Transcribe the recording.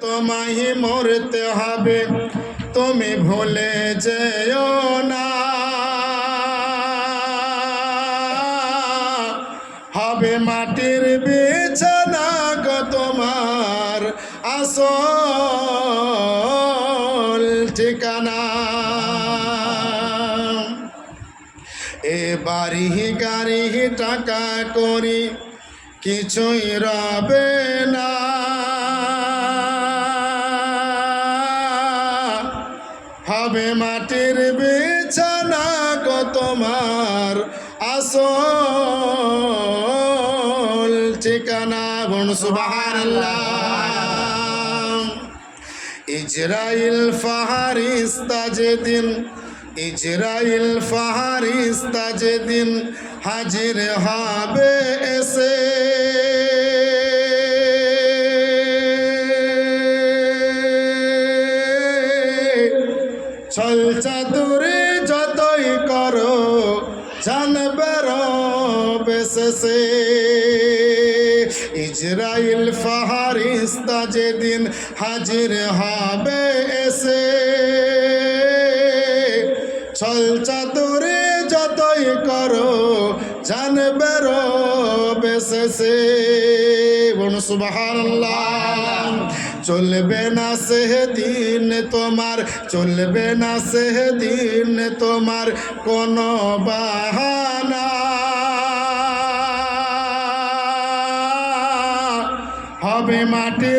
তোমায় মরতে হবে, তুমি ভুলে যেও না। হবে মাটির বিছানা গো তোমার আসল ঠিকানা। এ বাড়ি গাড়ি টাকা করি কিছুই রবে না, হবে মাটির বিছানা গো তোমার আসল ঠিকানা। বলুন সুবহানাল্লাহ। ইজরাইল ফারিস্তা যেদিন, ইজরাইল ফারিস্তা যেদিন হাজির হবে এসে, ছল চাতুরি যতই করো জানবে রবে শেষে। ইজরাইল ফারিস্তা যেদিন হাজির হবে এসে, ছল চাতুরি যতই করো জানবে রবে শেষে। বলুন সুবহানাল্লাহ। চলবে না সেদিন তোমার, চলবে না সেদিন তোমার কোনো বাহানা, হবে মাটির